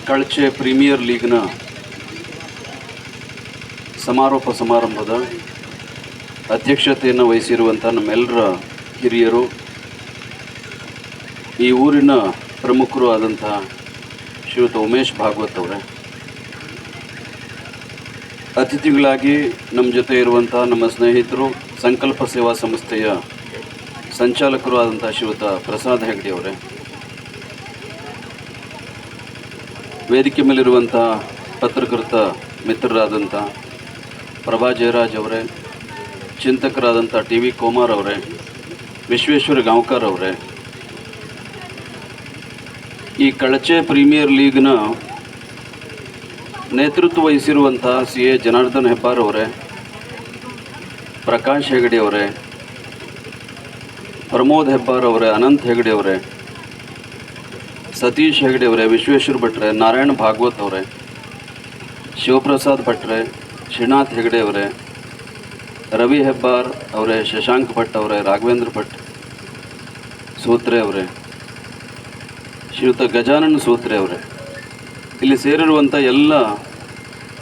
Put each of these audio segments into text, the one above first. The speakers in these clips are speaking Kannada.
ಕಳಚೆ ಪ್ರೀಮಿಯರ್ ಲೀಗ್ನ ಸಮಾರೋಪ ಸಮಾರಂಭದ ಅಧ್ಯಕ್ಷತೆಯನ್ನು ವಹಿಸಿರುವಂಥ ನಮ್ಮೆಲ್ಲರ ಹಿರಿಯರು, ಈ ಊರಿನ ಪ್ರಮುಖರು ಆದಂಥ ಶ್ರೀಯುತ ಉಮೇಶ್ ಭಾಗವತ್ ಅವರೇ, ಅತಿಥಿಗಳಾಗಿ ನಮ್ಮ ಜೊತೆ ಇರುವಂಥ ನಮ್ಮ ಸ್ನೇಹಿತರು, ಸಂಕಲ್ಪ ಸೇವಾ ಸಂಸ್ಥೆಯ ಸಂಚಾಲಕರು ಆದಂಥ ಶ್ರೀಯುತ ಪ್ರಸಾದ್ ಹೆಗ್ಡೆ ಅವರೇ, ವೇದಿಕೆ ಮೇಲಿರುವಂಥ ಪತ್ರಕರ್ತ ಮಿತ್ರರಾದಂಥ ಪ್ರಭಾ ಜಯರಾಜ್ ಅವರೇ, ಚಿಂತಕರಾದಂಥ ಟಿ ವಿ ಕುಮಾರ್ ಅವರೇ, ವಿಶ್ವೇಶ್ವರ ಗಾಂವ್ಕರ್ ಅವರೇ, ಈ ಕಳಚೆ ಪ್ರೀಮಿಯರ್ ಲೀಗ್ನ ನೇತೃತ್ವ ವಹಿಸಿರುವಂಥ ಸಿ ಎ ಜನಾರ್ದನ್ ಹೆಬ್ಬಾರ್ ಅವರೇ, ಪ್ರಕಾಶ್ ಹೆಗಡೆ ಅವರೇ, ಪ್ರಮೋದ್ ಹೆಬ್ಬಾರ್ ಅವರೇ, ಅನಂತ್ ಹೆಗಡೆ ಅವರೇ, ಸತೀಶ್ ಹೆಗಡೆ ಅವರೇ, ವಿಶ್ವೇಶ್ವರ ಭಟ್ರೆ, ನಾರಾಯಣ ಭಾಗವತ್ ಅವರೇ, ಶಿವಪ್ರಸಾದ್ ಭಟ್ರೆ, ಶ್ರೀನಾಥ್ ಹೆಗಡೆ ಅವರೇ, ರವಿ ಹೆಬ್ಬಾರ್ ಅವರೇ, ಶಶಾಂಕ್ ಭಟ್ ಅವರೇ, ರಾಘವೇಂದ್ರ ಭಟ್ ಸೂತ್ರೆ ಅವರೇ, ಶ್ರೀಯುತ ಗಜಾನನ್ ಸೂತ್ರೆ ಅವರೇ, ಇಲ್ಲಿ ಸೇರಿರುವಂಥ ಎಲ್ಲ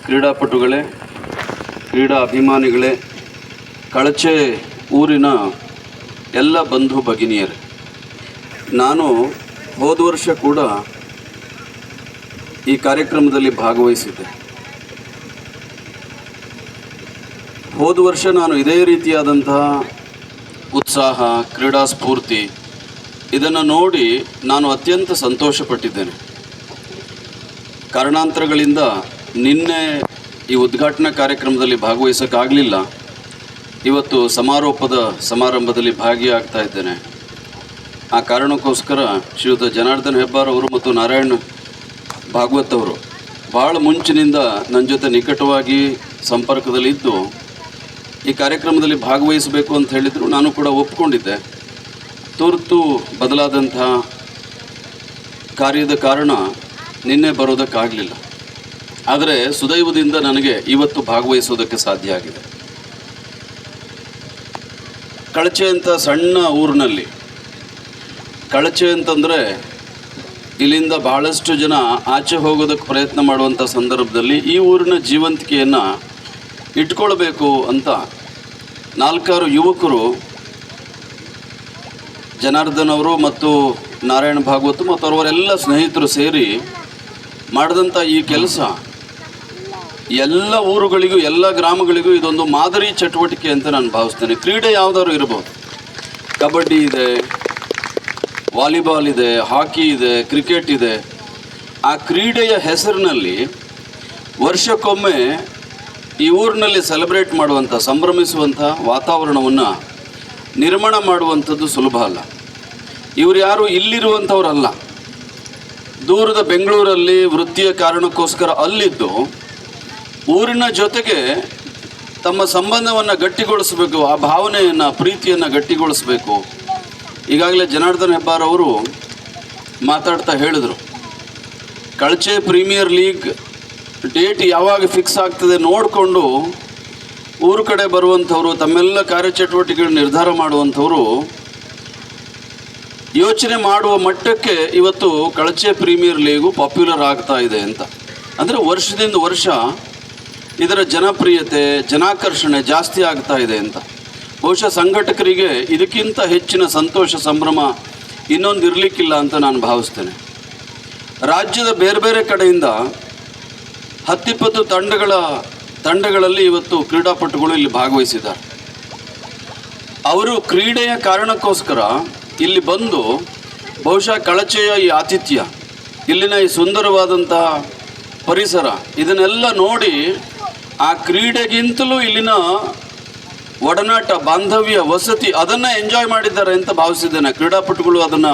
ಕ್ರೀಡಾಪಟುಗಳೇ, ಕ್ರೀಡಾ ಅಭಿಮಾನಿಗಳೇ, ಕಳಚೆ ಊರಿನ ಎಲ್ಲ ಬಂಧು ಭಗಿನಿಯರೇ, ನಾನು ಹೋದ ವರ್ಷ ಕೂಡ ಈ ಕಾರ್ಯಕ್ರಮದಲ್ಲಿ ಭಾಗವಹಿಸಿದ್ದೆ. ಹೋದ ವರ್ಷ ನಾನು ಇದೇ ರೀತಿಯಾದಂತಹ ಉತ್ಸಾಹ, ಕ್ರೀಡಾ ಸ್ಫೂರ್ತಿ ಇದನ್ನು ನೋಡಿ ನಾನು ಅತ್ಯಂತ ಸಂತೋಷಪಟ್ಟಿದ್ದೇನೆ. ಕಾರಣಾಂತರಗಳಿಂದ ನಿನ್ನೆ ಈ ಉದ್ಘಾಟನಾ ಕಾರ್ಯಕ್ರಮದಲ್ಲಿ ಭಾಗವಹಿಸೋಕ್ಕಾಗಲಿಲ್ಲ. ಇವತ್ತು ಸಮಾರೋಪದ ಸಮಾರಂಭದಲ್ಲಿ ಭಾಗಿಯಾಗ್ತಾ ಇದ್ದೇನೆ. ಆ ಕಾರಣಕ್ಕೋಸ್ಕರ ಶ್ರೀಯುತ ಜನಾರ್ದನ್ ಹೆಬ್ಬಾರ್ ಅವರು ಮತ್ತು ನಾರಾಯಣ್ ಭಾಗವತ್ ಅವರು ಭಾಳ ಮುಂಚಿನಿಂದ ನನ್ನ ಜೊತೆ ನಿಕಟವಾಗಿ ಸಂಪರ್ಕದಲ್ಲಿದ್ದು ಈ ಕಾರ್ಯಕ್ರಮದಲ್ಲಿ ಭಾಗವಹಿಸಬೇಕು ಅಂತ ಹೇಳಿದರು. ನಾನು ಕೂಡ ಒಪ್ಕೊಂಡಿದ್ದೆ. ತುರ್ತು ಬದಲಾದಂಥ ಕಾರ್ಯದ ಕಾರಣ ನಿನ್ನೆ ಬರೋದಕ್ಕಾಗಲಿಲ್ಲ. ಆದರೆ ಸುದೈವದಿಂದ ನನಗೆ ಇವತ್ತು ಭಾಗವಹಿಸೋದಕ್ಕೆ ಸಾಧ್ಯ ಆಗಿದೆ. ಕಳಚೆ ಅಂತ ಸಣ್ಣ ಊರಿನಲ್ಲಿ, ಕಳಚೆ ಅಂತಂದರೆ ಇಲ್ಲಿಂದ ಭಾಳಷ್ಟು ಜನ ಆಚೆ ಹೋಗೋದಕ್ಕೆ ಪ್ರಯತ್ನ ಮಾಡುವಂಥ ಸಂದರ್ಭದಲ್ಲಿ ಈ ಊರಿನ ಜೀವಂತಿಕೆಯನ್ನು ಇಟ್ಕೊಳ್ಬೇಕು ಅಂತ 4 ಯುವಕರು, ಜನಾರ್ದನ್ ಅವರು ಮತ್ತು ನಾರಾಯಣ ಭಾಗವತ್ ಮತ್ತು ಅವರೆಲ್ಲ ಸ್ನೇಹಿತರು ಸೇರಿ ಮಾಡಿದಂಥ ಈ ಕೆಲಸ ಎಲ್ಲ ಊರುಗಳಿಗೂ, ಎಲ್ಲ ಗ್ರಾಮಗಳಿಗೂ ಇದೊಂದು ಮಾದರಿ ಚಟುವಟಿಕೆ ಅಂತ ನಾನು ಭಾವಿಸ್ತೇನೆ. ಕ್ರೀಡೆ ಯಾವುದಾದ್ರು ಇರ್ಬೋದು, ಕಬಡ್ಡಿ ಇದೆ, ವಾಲಿಬಾಲ್ ಇದೆ, ಹಾಕಿ ಇದೆ, ಕ್ರಿಕೆಟ್ ಇದೆ. ಆ ಕ್ರೀಡೆಯ ಹೆಸರಿನಲ್ಲಿ ವರ್ಷಕ್ಕೊಮ್ಮೆ ಈ ಊರಿನಲ್ಲಿ ಸೆಲೆಬ್ರೇಟ್ ಮಾಡುವಂಥ, ಸಂಭ್ರಮಿಸುವಂಥ ವಾತಾವರಣವನ್ನು ನಿರ್ಮಾಣ ಮಾಡುವಂಥದ್ದು ಸುಲಭ ಅಲ್ಲ. ಇವರು ಯಾರು ಇಲ್ಲಿರುವಂಥವರಲ್ಲ, ದೂರದ ಬೆಂಗಳೂರಲ್ಲಿ ವೃತ್ತಿಯ ಕಾರಣಕ್ಕೋಸ್ಕರ ಅಲ್ಲಿದ್ದು ಊರಿನ ಜೊತೆಗೆ ತಮ್ಮ ಸಂಬಂಧವನ್ನು ಗಟ್ಟಿಗೊಳಿಸಬೇಕು, ಆ ಭಾವನೆಯನ್ನು, ಪ್ರೀತಿಯನ್ನು ಗಟ್ಟಿಗೊಳಿಸಬೇಕು. ಈಗಾಗಲೇ ಜನಾರ್ದನ್ ಹೆಬ್ಬಾರ್ ಅವರು ಮಾತಾಡ್ತಾ ಹೇಳಿದರು, ಕಳಚೆ ಪ್ರೀಮಿಯರ್ ಲೀಗ್ ಡೇಟ್ ಯಾವಾಗ ಫಿಕ್ಸ್ ಆಗ್ತದೆ ನೋಡಿಕೊಂಡು ಊರು ಕಡೆ ಬರುವಂಥವರು, ತಮ್ಮೆಲ್ಲ ಕಾರ್ಯಚಟುವಟಿಕೆಗಳು ನಿರ್ಧಾರ ಮಾಡುವಂಥವರು ಯೋಚನೆ ಮಾಡುವ ಮಟ್ಟಕ್ಕೆ ಇವತ್ತು ಕಳಚೆ ಪ್ರೀಮಿಯರ್ ಲೀಗು ಪಾಪ್ಯುಲರ್ ಆಗ್ತಾ ಇದೆ ಅಂತ. ಅಂದರೆ ವರ್ಷದಿಂದ ವರ್ಷ ಇದರ ಜನಪ್ರಿಯತೆ, ಜನಾಕರ್ಷಣೆ ಜಾಸ್ತಿ ಆಗ್ತಾ ಇದೆ ಅಂತ. ಬಹುಶಃ ಸಂಘಟಕರಿಗೆ ಇದಕ್ಕಿಂತ ಹೆಚ್ಚಿನ ಸಂತೋಷ, ಸಂಭ್ರಮ ಇನ್ನೊಂದು ಇರಲಿಕ್ಕಿಲ್ಲ ಅಂತ ನಾನು ಭಾವಿಸ್ತೇನೆ. ರಾಜ್ಯದ ಬೇರೆ ಬೇರೆ ಕಡೆಯಿಂದ 10-20 ತಂಡಗಳಲ್ಲಿ ಇವತ್ತು ಕ್ರೀಡಾಪಟುಗಳು ಇಲ್ಲಿ ಭಾಗವಹಿಸಿದ್ದಾರೆ. ಅವರು ಕ್ರೀಡೆಯ ಕಾರಣಕ್ಕೋಸ್ಕರ ಇಲ್ಲಿ ಬಂದು ಬಹುಶಃ ಕಳಚೆಯ ಈ ಆತಿಥ್ಯ, ಇಲ್ಲಿನ ಈ ಸುಂದರವಾದಂತಹ ಪರಿಸರ ಇದನ್ನೆಲ್ಲ ನೋಡಿ ಆ ಕ್ರೀಡೆಗಿಂತಲೂ ಇಲ್ಲಿನ ಒಡನಾಟ, ಬಾಂಧವ್ಯ, ವಸತಿ ಅದನ್ನು ಎಂಜಾಯ್ ಮಾಡಿದ್ದಾರೆ ಅಂತ ಭಾವಿಸಿದ್ದೇನೆ. ಕ್ರೀಡಾಪಟುಗಳು ಅದನ್ನು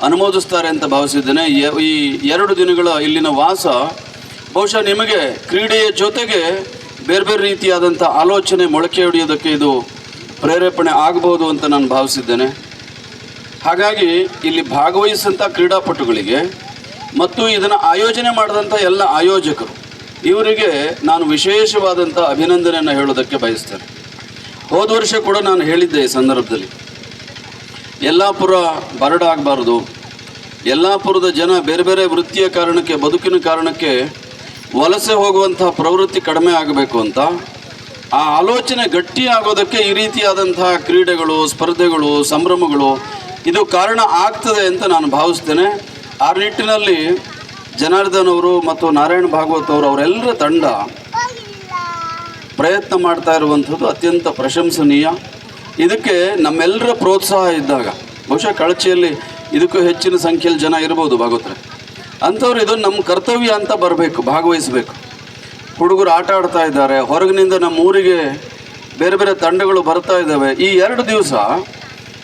ಅನುಮೋದಿಸ್ತಾರೆ ಅಂತ ಭಾವಿಸಿದ್ದೇನೆ. ಈ 2 ದಿನಗಳ ಇಲ್ಲಿನ ವಾಸ ಬಹುಶಃ ನಿಮಗೆ ಕ್ರೀಡೆಯ ಜೊತೆಗೆ ಬೇರೆ ಬೇರೆ ರೀತಿಯಾದಂಥ ಆಲೋಚನೆ ಮೊಳಕೆ ಹೊಡೆಯೋದಕ್ಕೆ ಇದು ಪ್ರೇರೇಪಣೆ ಆಗಬಹುದು ಅಂತ ನಾನು ಭಾವಿಸಿದ್ದೇನೆ. ಹಾಗಾಗಿ ಇಲ್ಲಿ ಭಾಗವಹಿಸಿದಂಥ ಕ್ರೀಡಾಪಟುಗಳಿಗೆ ಮತ್ತು ಇದನ್ನು ಆಯೋಜನೆ ಮಾಡಿದಂಥ ಎಲ್ಲ ಆಯೋಜಕರು, ಇವರಿಗೆ ನಾನು ವಿಶೇಷವಾದಂಥ ಅಭಿನಂದನೆಯನ್ನು ಹೇಳೋದಕ್ಕೆ ಬಯಸ್ತೇನೆ. ಹೋದ ವರ್ಷ ಕೂಡ ನಾನು ಹೇಳಿದ್ದೆ ಈ ಸಂದರ್ಭದಲ್ಲಿ, ಯಲ್ಲಾಪುರ ಬರಡಾಗಬಾರ್ದು, ಯಲ್ಲಾಪುರದ ಜನ ಬೇರೆ ಬೇರೆ ವೃತ್ತಿಯ ಕಾರಣಕ್ಕೆ, ಬದುಕಿನ ಕಾರಣಕ್ಕೆ ವಲಸೆ ಹೋಗುವಂಥ ಪ್ರವೃತ್ತಿ ಕಡಿಮೆ ಆಗಬೇಕು ಅಂತ, ಆ ಆಲೋಚನೆ ಗಟ್ಟಿ ಆಗೋದಕ್ಕೆ ಈ ರೀತಿಯಾದಂತಹ ಕ್ರೀಡೆಗಳು, ಸ್ಪರ್ಧೆಗಳು, ಸಂಭ್ರಮಗಳು ಇದು ಕಾರಣ ಆಗ್ತದೆ ಅಂತ ನಾನು ಭಾವಿಸ್ತೇನೆ. ಆ ನಿಟ್ಟಿನಲ್ಲಿ ಜನಾರ್ದನ್ ಅವರು ಮತ್ತು ನಾರಾಯಣ್ ಭಾಗವತ್ ಅವರು ಅವರೆಲ್ಲರ ತಂಡ ಪ್ರಯತ್ನ ಮಾಡ್ತಾ ಇರುವಂಥದ್ದು ಅತ್ಯಂತ ಪ್ರಶಂಸನೀಯ. ಇದಕ್ಕೆ ನಮ್ಮೆಲ್ಲರ ಪ್ರೋತ್ಸಾಹ ಇದ್ದಾಗ ಬಹುಶಃ ಕಳಚಿಯಲ್ಲಿ ಇದಕ್ಕೂ ಹೆಚ್ಚಿನ ಸಂಖ್ಯೆಯಲ್ಲಿ ಜನ ಇರ್ಬೋದು ಭಾಗವತ್ರೆ, ಅಂಥವ್ರು ಇದು ನಮ್ಮ ಕರ್ತವ್ಯ ಅಂತ ಬರಬೇಕು, ಭಾಗವಹಿಸಬೇಕು. ಹುಡುಗರು ಆಟ ಆಡ್ತಾ ಇದ್ದಾರೆ, ಹೊರಗಿನಿಂದ ನಮ್ಮ ಊರಿಗೆ ಬೇರೆ ಬೇರೆ ತಂಡಗಳು ಬರ್ತಾ ಇದ್ದಾವೆ. ಈ 2 ದಿವಸ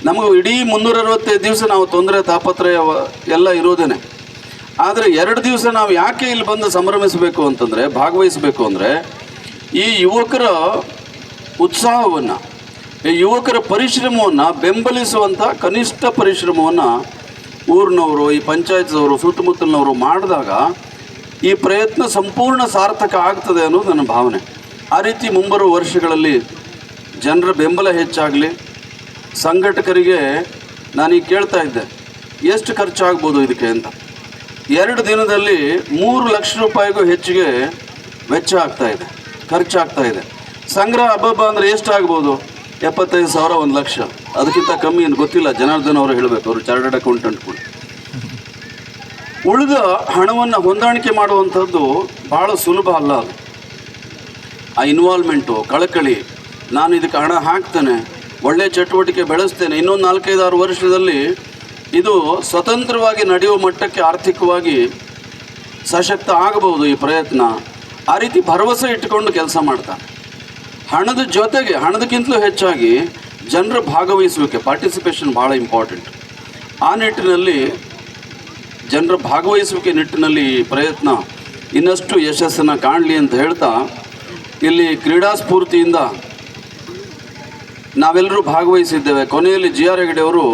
ನಮಗೂ ಇಡೀ 365 ದಿವಸ ನಾವು ತೊಂದರೆ ತಾಪತ್ರಯ ಎಲ್ಲ ಇರೋದೇನೆ. ಆದರೆ 2 ದಿವಸ ನಾವು ಯಾಕೆ ಇಲ್ಲಿ ಬಂದು ಸಂಭ್ರಮಿಸಬೇಕು ಅಂತಂದರೆ, ಭಾಗವಹಿಸಬೇಕು ಅಂದರೆ, ಈ ಯುವಕರ ಉತ್ಸಾಹವನ್ನು, ಈ ಯುವಕರ ಪರಿಶ್ರಮವನ್ನು ಬೆಂಬಲಿಸುವಂಥ ಕನಿಷ್ಠ ಪರಿಶ್ರಮವನ್ನು ಊರಿನವರು, ಈ ಪಂಚಾಯತ್ದವರು, ಸುತ್ತಮುತ್ತಲಿನವರು ಮಾಡಿದಾಗ ಈ ಪ್ರಯತ್ನ ಸಂಪೂರ್ಣ ಸಾರ್ಥಕ ಆಗ್ತದೆ ಅನ್ನೋದು ನನ್ನ ಭಾವನೆ. ಆ ರೀತಿ ಮುಂಬರುವ ವರ್ಷಗಳಲ್ಲಿ ಜನರ ಬೆಂಬಲ ಹೆಚ್ಚಾಗಲಿ. ಸಂಘಟಕರಿಗೆ ನಾನೀಗ ಕೇಳ್ತಾ ಇದ್ದೆ, ಎಷ್ಟು ಖರ್ಚಾಗ್ಬೋದು ಇದಕ್ಕೆ ಅಂತ. 2 ದಿನದಲ್ಲಿ 3 ಲಕ್ಷ ರೂಪಾಯಿಗೂ ಹೆಚ್ಚಿಗೆ ವೆಚ್ಚ ಆಗ್ತಾಯಿದೆ, ಖರ್ಚಾಗ್ತಾ ಇದೆ. ಸಂಗ್ರಹ ಹಬ್ಬ ಅಂದರೆ ಎಷ್ಟಾಗ್ಬೋದು? 75,000, 1 ಲಕ್ಷ, ಅದಕ್ಕಿಂತ ಕಮ್ಮಿ ಏನು ಗೊತ್ತಿಲ್ಲ. ಜನಾರ್ದನ್ ಅವರು ಹೇಳಬೇಕು, ಅವರು ಚಾರ್ಟರ್ಡ್ ಅಕೌಂಟೆಂಟ್ ಕೂಡ. ಉಳಿದ ಹಣವನ್ನು ಹೊಂದಾಣಿಕೆ ಮಾಡುವಂಥದ್ದು ಭಾಳ ಸುಲಭ ಅಲ್ಲ. ಅದು ಆ ಇನ್ವಾಲ್ವ್ಮೆಂಟು, ಕಳಕಳಿ, ನಾನು ಇದಕ್ಕೆ ಹಣ ಹಾಕ್ತೇನೆ, ಒಳ್ಳೆಯ ಚಟುವಟಿಕೆ ಬೆಳೆಸ್ತೇನೆ, ಇನ್ನೊಂದು 4-5-6 ವರ್ಷದಲ್ಲಿ ಇದು ಸ್ವತಂತ್ರವಾಗಿ ನಡೆಯುವ ಮಟ್ಟಕ್ಕೆ ಆರ್ಥಿಕವಾಗಿ ಸಶಕ್ತ ಆಗಬಹುದು ಈ ಪ್ರಯತ್ನ. ಆ ರೀತಿ ಭರವಸೆ ಇಟ್ಟುಕೊಂಡು ಕೆಲಸ ಮಾಡ್ತಾರೆ. ಹಣದ ಜೊತೆಗೆ, ಹಣದಕ್ಕಿಂತಲೂ ಹೆಚ್ಚಾಗಿ ಜನರ ಭಾಗವಹಿಸುವಿಕೆ, ಪಾರ್ಟಿಸಿಪೇಷನ್ ಭಾಳ ಇಂಪಾರ್ಟೆಂಟ್. ಆ ನಿಟ್ಟಿನಲ್ಲಿ ಜನರ ಭಾಗವಹಿಸುವಿಕೆ ನಿಟ್ಟಿನಲ್ಲಿ ಈ ಪ್ರಯತ್ನ ಇನ್ನಷ್ಟು ಯಶಸ್ಸನ್ನು ಕಾಣಲಿ ಅಂತ ಹೇಳ್ತಾ, ಇಲ್ಲಿ ಕ್ರೀಡಾ ಸ್ಫೂರ್ತಿಯಿಂದ ನಾವೆಲ್ಲರೂ ಭಾಗವಹಿಸಿದ್ದೇವೆ. ಕೊನೆಯಲ್ಲಿ GR ಹೆಗಡೆ ಅವರು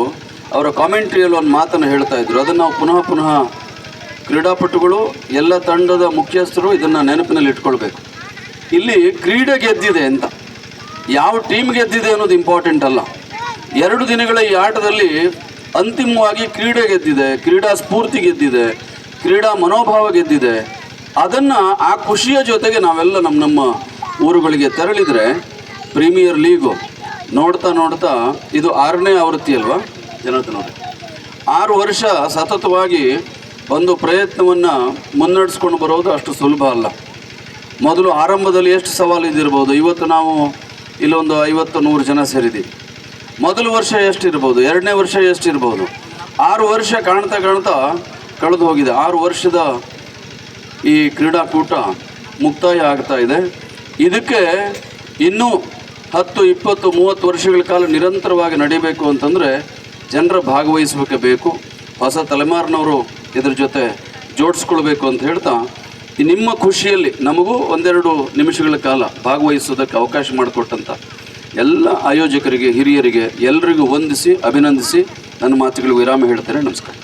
ಅವರ ಕಾಮೆಂಟ್ರಿಯಲ್ಲಿ ಒಂದು ಮಾತನ್ನು ಹೇಳ್ತಾ ಇದ್ರು. ಅದನ್ನು ನಾವು ಪುನಃ ಪುನಃ ಕ್ರೀಡಾಪಟುಗಳು, ಎಲ್ಲ ತಂಡದ ಮುಖ್ಯಸ್ಥರು ಇದನ್ನು ನೆನಪಿನಲ್ಲಿ ಇಟ್ಕೊಳ್ಬೇಕು. ಇಲ್ಲಿ ಕ್ರೀಡೆ ಗೆದ್ದಿದೆ ಅಂತ, ಯಾವ ಟೀಮ್ ಗೆದ್ದಿದೆ ಅನ್ನೋದು ಇಂಪಾರ್ಟೆಂಟ್ ಅಲ್ಲ. 2 ದಿನಗಳ ಈ ಆಟದಲ್ಲಿ ಅಂತಿಮವಾಗಿ ಕ್ರೀಡೆ ಗೆದ್ದಿದೆ, ಕ್ರೀಡಾ ಸ್ಫೂರ್ತಿ ಗೆದ್ದಿದೆ, ಕ್ರೀಡಾ ಮನೋಭಾವ ಗೆದ್ದಿದೆ. ಅದನ್ನು, ಆ ಖುಷಿಯ ಜೊತೆಗೆ ನಾವೆಲ್ಲ ನಮ್ಮ ಊರುಗಳಿಗೆ ತೆರಳಿದರೆ ಪ್ರೀಮಿಯರ್ ಲೀಗು ನೋಡ್ತಾ ನೋಡ್ತಾ ಇದು 6ನೇ ಆವೃತ್ತಿ ಅಲ್ವಾ ಜನಾರ್ದನ್ ಅವರೇ? 6 ವರ್ಷ ಸತತವಾಗಿ ಒಂದು ಪ್ರಯತ್ನವನ್ನು ಮುನ್ನಡೆಸ್ಕೊಂಡು ಬರೋದು ಅಷ್ಟು ಸುಲಭ ಅಲ್ಲ. ಮೊದಲು ಆರಂಭದಲ್ಲಿ ಎಷ್ಟು ಸವಾಲು ಇದ್ದಿರ್ಬೋದು, ಇವತ್ತು ನಾವು ಇಲ್ಲೊಂದು 50-100 ಜನ ಸೇರಿದ್ದೀವಿ. ಮೊದಲ ವರ್ಷ ಎಷ್ಟಿರ್ಬೋದು, 2ನೇ ವರ್ಷ ಎಷ್ಟಿರ್ಬೋದು, 6 ವರ್ಷ ಕಾಣ್ತಾ ಕಾಣ್ತಾ ಕಳೆದು ಹೋಗಿದೆ. 6 ವರ್ಷದ ಈ ಕ್ರೀಡಾಕೂಟ ಮುಕ್ತಾಯ ಆಗ್ತಾ ಇದೆ. ಇದಕ್ಕೆ ಇನ್ನೂ 10, 20, 30 ವರ್ಷಗಳ ಕಾಲ ನಿರಂತರವಾಗಿ ನಡೀಬೇಕು ಅಂತಂದರೆ ಜನರ ಭಾಗವಹಿಸಬೇಕೆ ಬೇಕು. ಹೊಸ ತಲೆಮಾರಿನವರು ಇದ್ರ ಜೊತೆ ಜೋಡಿಸ್ಕೊಳ್ಬೇಕು ಅಂತ ಹೇಳ್ತಾ, ನಿಮ್ಮ ಖುಷಿಯಲ್ಲಿ ನಮಗೂ 1-2 ನಿಮಿಷಗಳ ಕಾಲ ಭಾಗವಹಿಸೋದಕ್ಕೆ ಅವಕಾಶ ಮಾಡಿಕೊಟ್ಟಂಥ ಎಲ್ಲ ಆಯೋಜಕರಿಗೆ, ಹಿರಿಯರಿಗೆ, ಎಲ್ಲರಿಗೂ ವಂದಿಸಿ ಅಭಿನಂದಿಸಿ ನನ್ನ ಮಾತುಗಳಿಗೆ ವಿರಾಮ ಹೇಳ್ತೇನೆ. ನಮಸ್ಕಾರ.